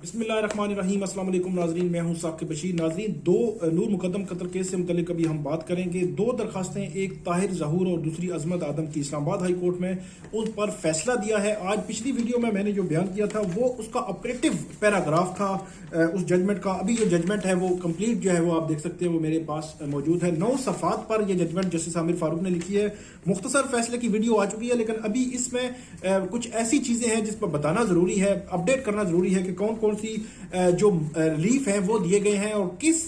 बिस्मिल्लाहिर्रहमानिर्रहीम अस्सलाम वालेकुम नाजरीन, मैं हूं साकिब बशीर। नाजरीन, दो नूर मुकद्दम कत्ल केस से मुतल्लिक अभी हम बात करेंगे। दो दरखास्तें, एक ताहिर जहूर और दूसरी अजमत आदम की इस्लामाबाद हाई कोर्ट में उस पर फैसला दिया है। आज पिछली वीडियो में मैंने जो बयान किया था वो उसका ऑपरेटिव पैराग्राफ था उस जजमेंट का। अभी जो जजमेंट है वो कंप्लीट जो है वो आप देख सकते हैं, वो मेरे पास मौजूद है। 9 सफ़ात पर यह जजमेंट जस्टिस आमिर फारूक ने लिखी है। मुख्तसर फैसले की वीडियो आ चुकी है, लेकिन अभी इसमें कुछ ऐसी चीज़ें हैं जिस पर बताना ज़रूरी है, अपडेट करना ज़रूरी है कि कौन कौन सी जो रिलीफ है वो दिए गए हैं और किस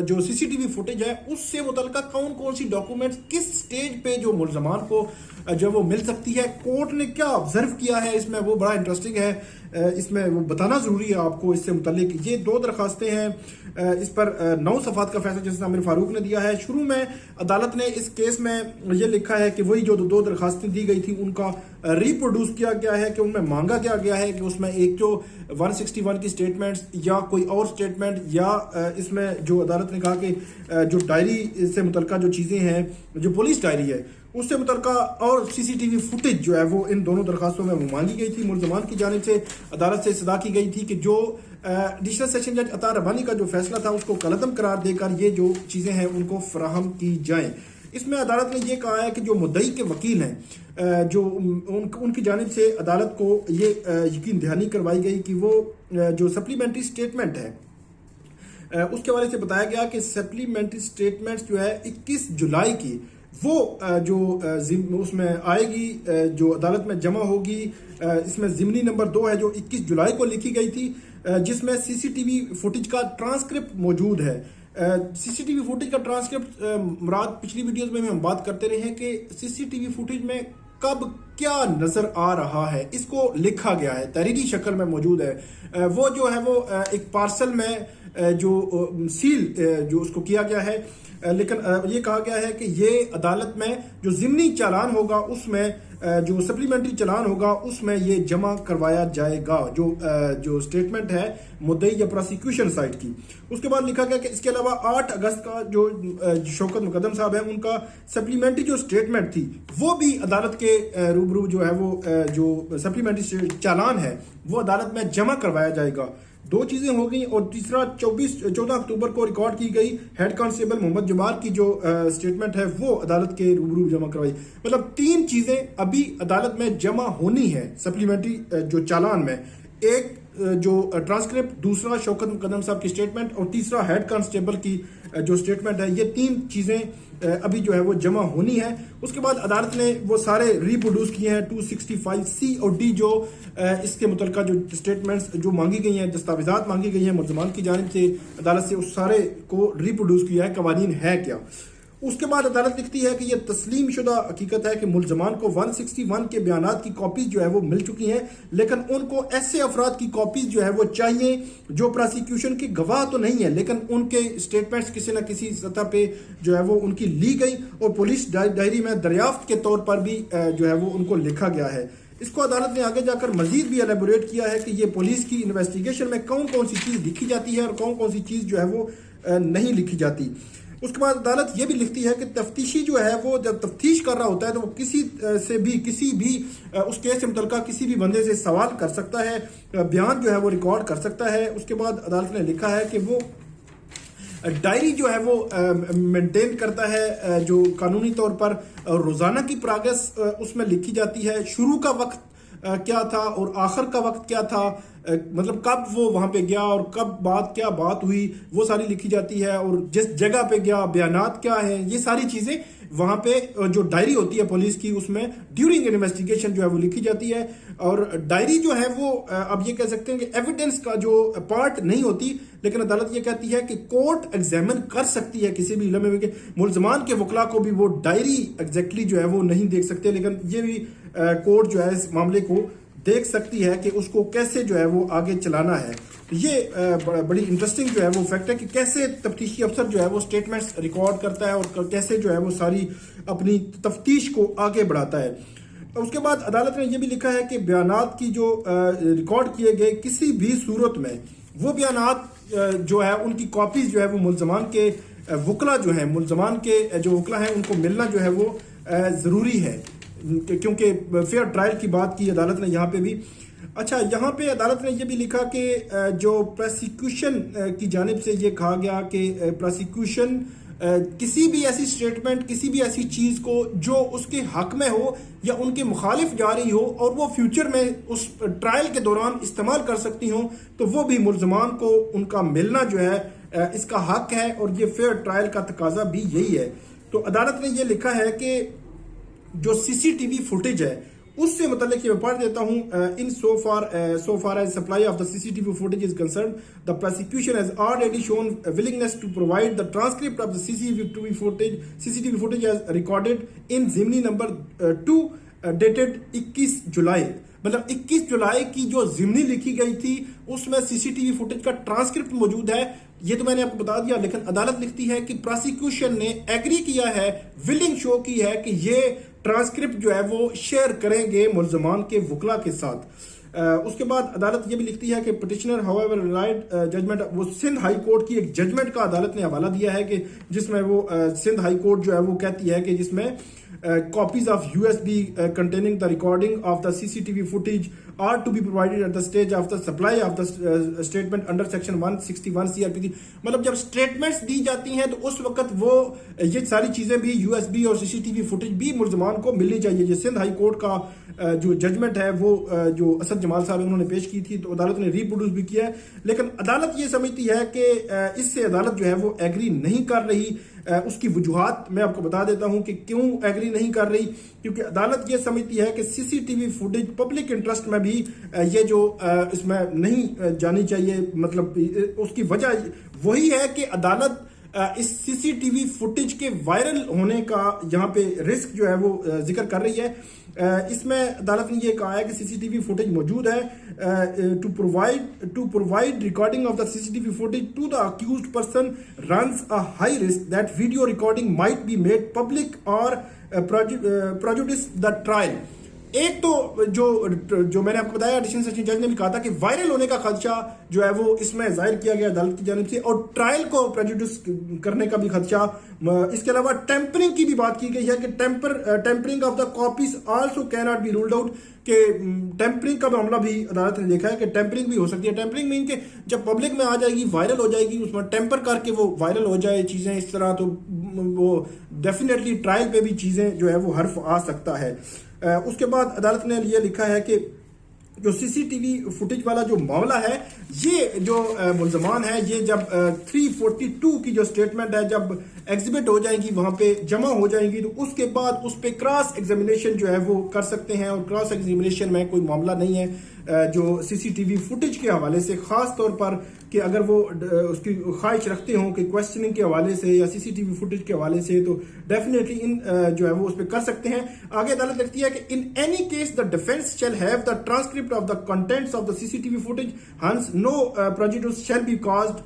जो सीसीटीवी फुटेज है उससे मुतल्लिका कौन कौन सी डॉक्यूमेंट्स किस स्टेज पे जो मुल्जमान को जो वो मिल सकती है, कोर्ट ने क्या ऑब्जर्व किया है इसमें, वो बड़ा इंटरेस्टिंग है। इसमें वो बताना जरूरी है आपको। इससे मुतल्लिक ये दो दरखास्तें हैं। इस पर 9 सफ़ात का फैसला जस्टिस आमिर फारूक ने दिया है। शुरू में अदालत ने इस केस में ये लिखा है कि वही जो दो दरखास्तें दी गई थी उनका रिप्रोड्यूस किया गया है, कि उनमें मांगा क्या गया है कि उसमें एक जो 161 की स्टेटमेंट्स या कोई और स्टेटमेंट, या इसमें जो अदालत ने कहा कि जो डायरी से मुतल्लिका जो चीज़ें हैं, जो पुलिस डायरी है उससे मुतल्लिका और सीसीटीवी फुटेज जो है वो इन दोनों दरखास्तों में मांगी गई थी। मुल्ज़मान की जानिब से अदालत से सदा की गई थी कि जो एडिशनल सेशन जज अता रब्बानी का जो फैसला था उसको कलअदम करार देकर ये जो चीज़ें हैं उनको फराहम की जाएं। इसमें अदालत ने यह कहा है कि जो मुद्दई के वकील हैं, जो उनकी जानिब से अदालत को ये यकीन दहानी करवाई गई कि वो जो सप्लीमेंट्री स्टेटमेंट है उसके हवाले से बताया गया कि सप्लीमेंट्री स्टेटमेंट्स जो है 21 जुलाई की वो जो उसमें आएगी, जो अदालत में जमा होगी। इसमें ज़िमनी नंबर 2 है जो 21 जुलाई को लिखी गई थी, जिसमें सीसीटीवी फुटेज का ट्रांसक्रिप्ट मौजूद है। सीसीटीवी फुटेज का ट्रांसक्रिप्ट मुराद पिछली वीडियोस में हम बात करते रहे हैं कि सीसीटीवी फुटेज में कब क्या नजर आ रहा है, इसको लिखा गया है, तहरीरी शक्ल में मौजूद है। वो जो है वो एक पार्सल में जो सील जो उसको किया गया है, लेकिन ये कहा गया है कि ये अदालत में जो ज़िमनी चालान होगा उसमें जो सप्लीमेंट्री चालान होगा उसमें ये जमा करवाया जाएगा, जो स्टेटमेंट है मुद्दई या प्रोसिक्यूशन साइड की। उसके बाद लिखा गया कि इसके अलावा 8 अगस्त का जो शौकत मुकद्दम साहब है उनका सप्लीमेंट्री जो स्टेटमेंट थी वो भी अदालत के रूबरू जो है वो जो सप्लीमेंट्री चालान है वो अदालत में जमा करवाया जाएगा। 2 चीजें हो गई। और तीसरा 14 अक्टूबर को रिकॉर्ड की गई हेड कांस्टेबल मोहम्मद जमार की जो स्टेटमेंट है वो अदालत के रूबरू जमा करवाई। मतलब 3 चीजें अभी अदालत में जमा होनी है सप्लीमेंट्री जो चालान में। एक जो ट्रांसक्रिप्ट, दूसरा शौकत मुकद्दम साहब की स्टेटमेंट और तीसरा हेड कांस्टेबल की जो स्टेटमेंट है। ये 3 चीजें अभी जो है वो जमा होनी है। उसके बाद अदालत ने वो सारे रिप्रोड्यूस किए हैं 265C और D जो इसके मुतल्लिका जो स्टेटमेंट्स जो मांगी गई हैं, दस्तावेजात मांगी गई हैं मुल्ज़मान की जानिब से अदालत से, उस सारे को रिप्रोड्यूस किया है, कवानीन है क्या। उसके बाद अदालत लिखती है कि यह तस्लीम शुदा हकीकत है कि मुल्ज़मान को 161 के बयानात की कॉपीज जो है वो मिल चुकी हैं, लेकिन उनको ऐसे अफराद की कॉपीज जो है वो चाहिए जो प्रोसिक्यूशन के गवाह तो नहीं है, लेकिन उनके स्टेटमेंट्स किसी न किसी सतह पे जो है वो उनकी ली गई और पुलिस डायरी में दरियाफ्त के तौर पर भी जो है वो उनको लिखा गया है। इसको अदालत ने आगे जाकर मजीद भी एलेबोरेट किया है कि ये पुलिस की इन्वेस्टिगेशन में कौन कौन सी चीज़ लिखी जाती है और कौन कौन सी चीज़ जो है वो नहीं लिखी जाती। उसके बाद अदालत ये भी लिखती है कि तफ्तीशी जो है वो जब तफ्तीश कर रहा होता है तो वो किसी भी उस केस से मुतल्लिका किसी भी बंदे से सवाल कर सकता है, बयान जो है वो रिकॉर्ड कर सकता है। उसके बाद अदालत ने लिखा है कि वो डायरी जो है वो मेंटेन करता है, जो कानूनी तौर पर रोज़ाना की प्रोग्रेस उसमें लिखी जाती है। शुरू का वक्त क्या था और आखिर का वक्त क्या था, मतलब कब वो वहां पे गया और कब क्या बात हुई वो सारी लिखी जाती है, और जिस जगह पे गया बयानात क्या है, ये सारी चीजें वहां पे जो डायरी होती है पुलिस की उसमें ड्यूरिंग इन्वेस्टिगेशन जो है वो लिखी जाती है। और डायरी जो है वो अब ये कह सकते हैं कि एविडेंस का जो पार्ट नहीं होती, लेकिन अदालत ये कहती है कि कोर्ट एग्जामिन कर सकती है किसी भी इल्म में। मुल्ज़मान के वकला को भी वो डायरी एग्जैक्टली जो है वो नहीं देख सकते, लेकिन ये भी कोर्ट जो है इस मामले को देख सकती है कि उसको कैसे जो है वो आगे चलाना है। ये बड़ी इंटरेस्टिंग जो है वो फैक्ट है कि कैसे तफ्तीशी अफसर जो है वो स्टेटमेंट्स रिकॉर्ड करता है और कैसे जो है वो सारी अपनी तफ्तीश को आगे बढ़ाता है। उसके बाद अदालत ने यह भी लिखा है कि बयानात की जो रिकॉर्ड किए गए किसी भी सूरत में वो बयानात जो है उनकी कॉपीज जो है वो मुल्ज़मान के वकला जो है, मुल्ज़मान के जो वकला हैं उनको मिलना जो है वो ज़रूरी है, क्योंकि फेयर ट्रायल की बात की अदालत ने यहाँ पे भी। अच्छा, यहाँ पे अदालत ने यह भी लिखा कि जो प्रोसिक्यूशन की जानिब से ये कहा गया कि प्रोसिक्यूशन किसी भी ऐसी स्टेटमेंट, किसी भी ऐसी चीज को जो उसके हक में हो या उनके मुखालिफ जा रही हो और वो फ्यूचर में उस ट्रायल के दौरान इस्तेमाल कर सकती हो, तो वो भी मुल्जमान को उनका मिलना जो है इसका हक है, और ये फेयर ट्रायल का तकाजा भी यही है। तो अदालत ने ये लिखा है कि जो सीसीटीवी फुटेज है उससे मतलब मैं पढ़ देता हूं। In so far as supply of the CCTV footage is concern, the prosecution has already shown willingness to provide the transcript of the CCTV footage as recorded in जिमनी नंबर 2 डेटेड 21 जुलाई। मतलब 21 जुलाई की जो जिमनी लिखी गई थी उसमें CCTV footage का transcript मौजूद है। ये तो मैंने आपको बता दिया, लेकिन अदालत लिखती है कि प्रोसिक्यूशन ने एग्री किया है, विलिंग शो की है कि ये ट्रांसक्रिप्ट जो है वो शेयर करेंगे मुल्जमान के वकला के साथ। उसके बाद अदालत ये भी लिखती है कि पिटिशनर हाउएवर राइट जजमेंट, वो सिंध हाई कोर्ट की एक जजमेंट का अदालत ने हवाला दिया है कि जिसमें वो सिंध हाई कोर्ट जो है वो कहती है कि जिसमें copies of USB containing the recording of the CCTV footage are to be provided at the stage of the supply of the statement under section 161 CRPC। मतलब जब स्टेटमेंट्स दी जाती हैं तो उस वक्त वो ये सारी चीजें भी USB और CCTV फुटेज भी मुल्जमान को मिलनी चाहिए। ये सिंध हाई कोर्ट का जो जजमेंट है वो जो असद जमाल साहब उन्होंने पेश की थी, तो अदालत ने रिप्रोड्यूस भी किया है, लेकिन अदालत ये समझती है कि इससे अदालत जो है वो एग्री नहीं कर रही। उसकी वजूहात मैं आपको बता देता हूं कि क्यों एग्री नहीं कर रही, क्योंकि अदालत ये समझती है कि सीसीटीवी फुटेज पब्लिक इंटरेस्ट में भी ये जो इसमें नहीं जानी चाहिए। मतलब उसकी वजह वही है कि अदालत इस सीसीटीवी फुटेज के वायरल होने का यहाँ पे रिस्क जो है वो जिक्र कर रही है। इसमें अदालत ने ये कहा है कि सीसीटीवी फुटेज मौजूद है, to provide recording of the CCTV footage to the accused person runs a high risk that video recording might be made public और प्रेजुडिस द ट्रायल। एक तो जो मैंने आपको बताया, एडिशनल सेशन जज ने भी कहा था कि वायरल होने का खदशा जो है वो इसमें जाहिर किया गया अदालत की जानिब से, और ट्रायल को प्रेजुडिस करने का भी खदशा। इसके अलावा टेम्परिंग की भी बात की गई है कि tampering of the copies also can not be ruled out, कि टेम्परिंग का मामला भी अदालत ने देखा है कि टेम्परिंग भी हो सकती है। टेम्परिंग मीन के जब पब्लिक में आ जाएगी, वायरल हो जाएगी, उसमें टेम्पर करके वो वायरल हो जाए चीजें इस तरह, तो वो डेफिनेटली ट्रायल पे भी चीजें जो है वो हर्फ आ सकता है। उसके बाद अदालत ने ये लिखा है कि जो सीसीटीवी फुटेज वाला जो मामला है, ये जो मुल्जमान है, ये जब 342 की जो स्टेटमेंट है जब एग्जिबिट हो जाएंगी, वहां पे जमा हो जाएंगी, तो उसके बाद उस पर क्रॉस एग्जामिनेशन जो है वो कर सकते हैं, और क्रॉस एग्जामिनेशन में कोई मामला नहीं है जो सीसीटीवी फुटेज के हवाले से, खास तौर पर कि अगर वो उसकी ख्वाहिश रखते हो कि क्वेश्चनिंग के हवाले से या सीसीटीवी फुटेज के हवाले से, तो डेफिनेटली इन जो है वो उस पर कर सकते हैं। आगे अदालत लिखती है कि in any case the defence shall have the transcript of the contents of the CCTV footage, hence no prejudice shall be caused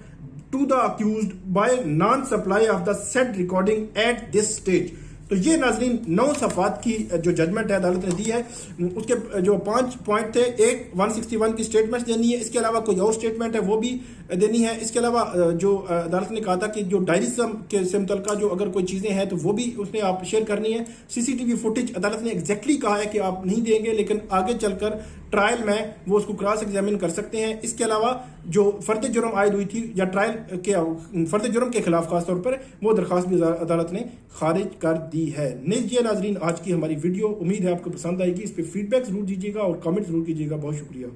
to the accused by non supply of the said recording at this stage. तो ये नाजरीन 9 सफ़ात की जो judgement है अदालत ने दी है, उसके जो 5 पॉइंट थे, एक 161 की स्टेटमेंट देनी है, इसके अलावा कोई और स्टेटमेंट है वो भी देनी है। इसके अलावा जो अदालत ने कहा था कि जो डायरी के से मुतल्लिका जो अगर कोई चीज़ें हैं तो वो भी उसने आप शेयर करनी है। सीसीटीवी फुटेज अदालत ने एग्जैक्टली कहा है कि आप नहीं देंगे, लेकिन आगे चलकर ट्रायल में वो उसको क्रॉस एग्जामिन कर सकते हैं। इसके अलावा जो फर्द जुर्म आयद हुई थी या ट्रायल के फर्द जुर्म के खिलाफ खासतौर पर, वो दरख्वास्त भी अदालत ने खारिज कर दी है। लीजिए नाजरीन, आज की हमारी वीडियो, उम्मीद है आपको पसंद आएगी। इस पर फीडबैक जरूर दीजिएगा और कमेंट जरूर कीजिएगा। बहुत शुक्रिया।